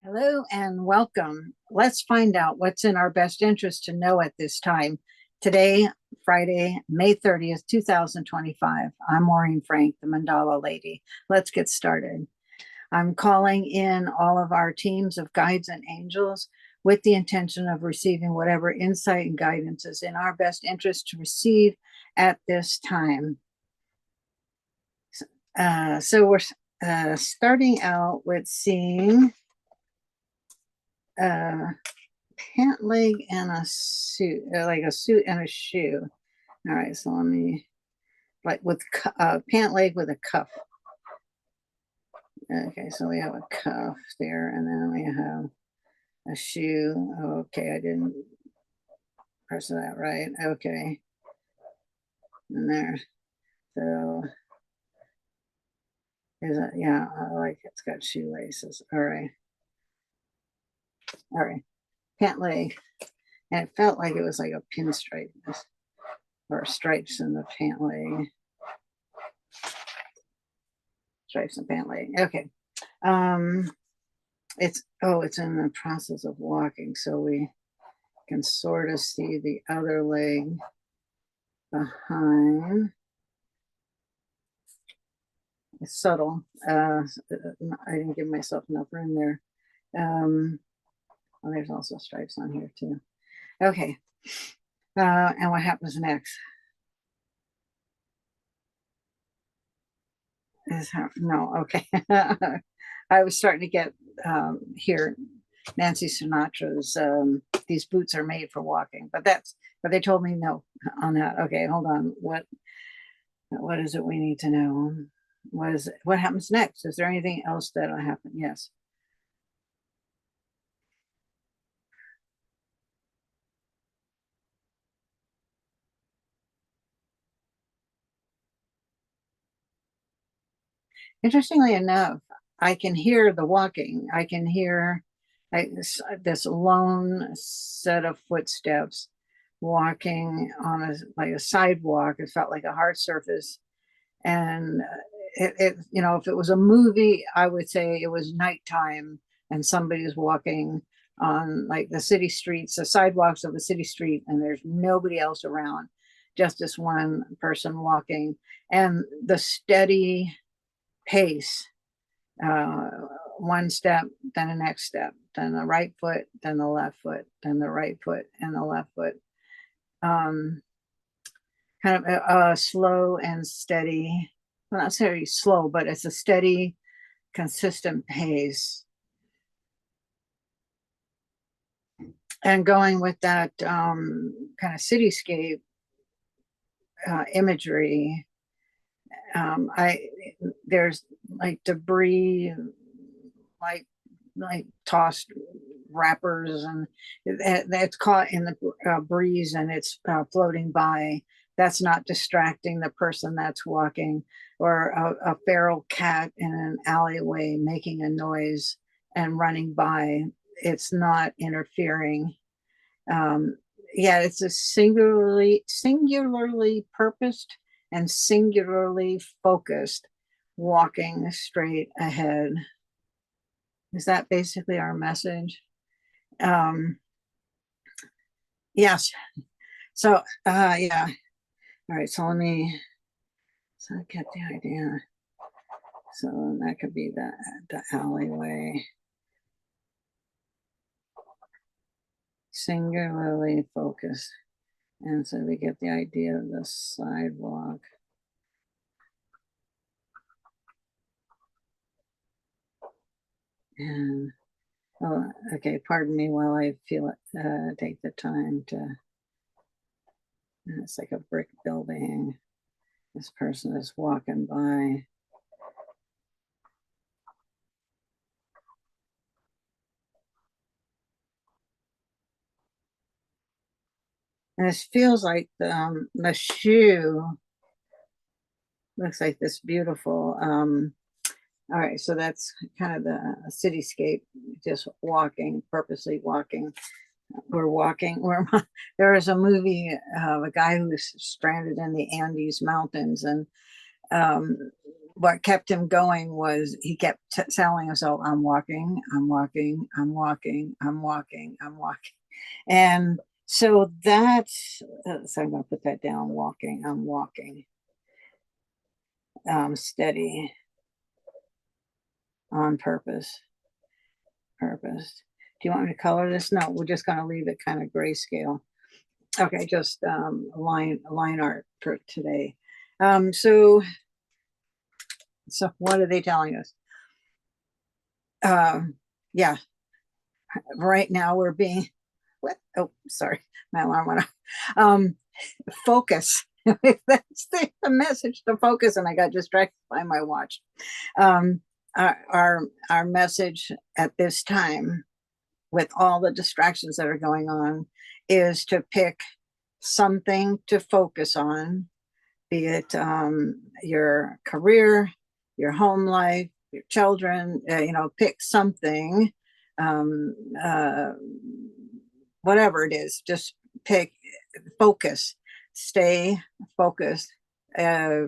Hello and welcome. Let's find out what's in our best interest to know at this time. Today, Friday, May 30th, 2025. I'm Maureen Frank, the Mandala Lady. Let's get started. I'm calling in all of our teams of guides and angels with the intention of receiving whatever insight and guidance is in our best interest to receive at this time. So we're starting out with seeing pant leg and a suit, like a suit and a shoe. All right, so let me, like with pant leg with a cuff. Okay, so we have a cuff there, and then we have a shoe. Okay, I didn't press that right. Okay, and there. So is it? Yeah, I like it. It's got shoelaces. All right, all right. Pant leg, and it felt like it was like a pinstripe or stripes in the pant leg. Stripes and pant leg. Okay. It's in the process of walking, so we can sort of see the other leg behind. It's subtle. I didn't give myself enough room there. Well, there's also stripes on here too. Okay. And what happens next? No, okay. I was starting to get here Nancy Sinatra's these boots are made for walking, but they told me no on that. Okay, hold on. What is it we need to know? What happens next? Is there anything else that'll happen? Yes. Interestingly enough, I can hear the walking. I can hear like this lone set of footsteps walking on a sidewalk. It felt like a hard surface, and if it was a movie, I would say it was nighttime and somebody's walking on like the city streets, the sidewalks of a city street, and there's nobody else around, just this one person walking, and the steady pace, uh, one step, then the next step, then the right foot, then the left foot, then the right foot, and the left foot. Um, Kind of a slow and steady, well, not necessarily slow, but it's a steady, consistent pace. And going with that kind of cityscape imagery, I there's like debris, like like tossed wrappers, and that's caught in the breeze, and it's floating by. That's not distracting the person that's walking, or a feral cat in an alleyway making a noise and running by. It's not interfering. Um, yeah, it's a singularly purposed and singularly focused walking straight ahead. Is that basically our message? Um, yes. So, yeah. All right. So so I get the idea. So that could be the alleyway. Singularly focused. And so we get the idea of the sidewalk. And, oh, okay, pardon me while I feel it, take the time to, it's like a brick building. This person is walking by. And it feels like the shoe looks like this beautiful. All right, so that's kind of the cityscape, just walking, purposely walking. We're walking. There is a movie of a guy who's stranded in the Andes Mountains, and um, what kept him going was he kept telling himself, I'm walking, I'm walking, I'm walking, I'm walking, I'm walking. And so that's, so I'm going to put that down, walking, I'm walking, steady, on purpose, purpose. Do you want me to color this? No, we're just going to leave it kind of grayscale. Okay, just line art for today. So what are they telling us? Yeah, right now we're being what? Oh, sorry, my alarm went off. Focus. That's the message, to focus, and I got distracted by my watch. Um, our message at this time, with all the distractions that are going on, is to pick something to focus on, be it your career, your home life, your children, pick something, um, uh, whatever it is, just pick, focus, stay focused, uh,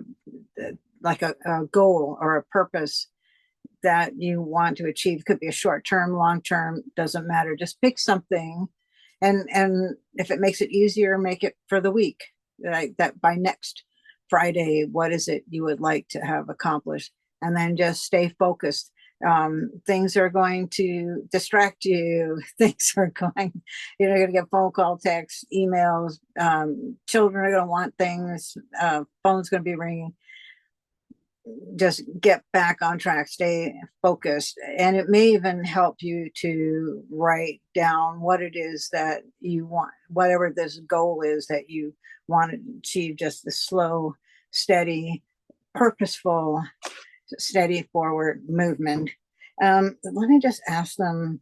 like a goal or a purpose that you want to achieve. Could be a short term, long term, doesn't matter. Just pick something, and if it makes it easier, make it for the week. That by next Friday, what is it you would like to have accomplished? And then just stay focused. Things are going to distract you. Things are going, you're going to get phone call, text, emails. Children are going to want things. Phone's going to be ringing. Just get back on track, stay focused. And it may even help you to write down what it is that you want, whatever this goal is that you want to achieve, just the slow, steady, purposeful, steady forward movement. Let me just ask them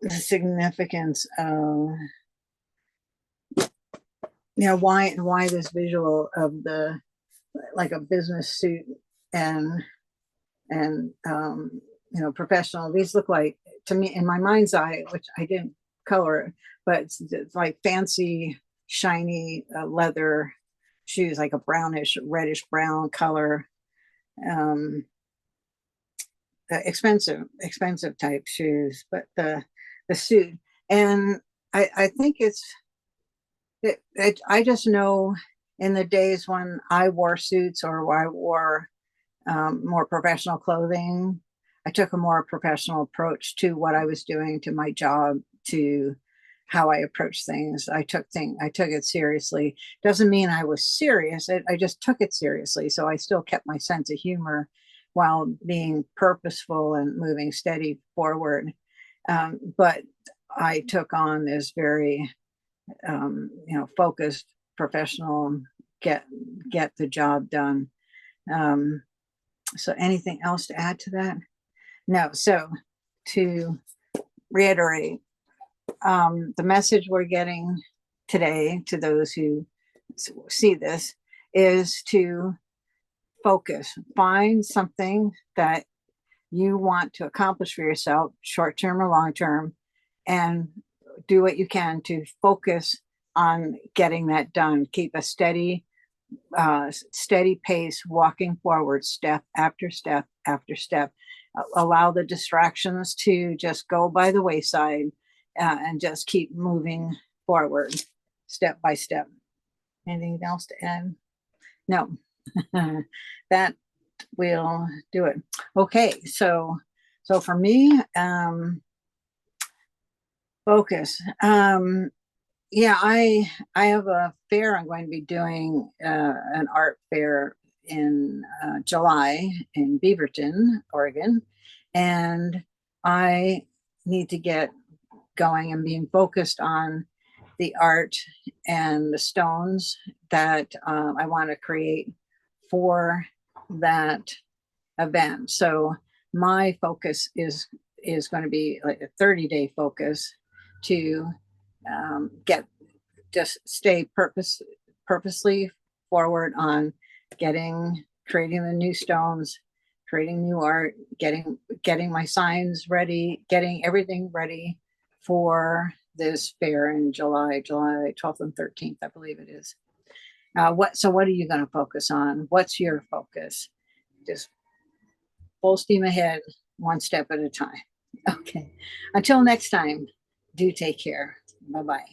the significance of, why this visual of the, like a business suit and professional. These look like, to me, in my mind's eye, which I didn't color, but it's like fancy, shiny leather shoes, like a brownish, reddish brown color, expensive type shoes, but the suit. And I think I just know in the days when I wore suits or I wore more professional clothing, I took a more professional approach to what I was doing, to my job, to how I approached things. I took it seriously. Doesn't mean I was serious. I just took it seriously. So I still kept my sense of humor while being purposeful and moving steady forward. But I took on this very, focused, professional, get the job done. So anything else to add to that? No. So to reiterate, the message we're getting today to those who see this is to focus, find something that you want to accomplish for yourself, short term or long term, and do what you can to focus on getting that done. Keep a steady pace, walking forward, step after step after step. Allow the distractions to just go by the wayside, and just keep moving forward, step by step. Anything else to add? No. That will do it. Okay, so for me, focus. Yeah, I have a fair. I'm going to be doing an art fair in July in Beaverton, Oregon, and I need to get going and being focused on the art and the stones that I want to create for that event. So my focus is going to be like a 30-day focus to just stay purposely forward on creating the new stones, creating new art, getting my signs ready, getting everything ready for this fair in July 12th and 13th, I believe it is. What are you going to focus on? What's your focus? Just full steam ahead, one step at a time. Okay. Until next time, do take care. Bye bye.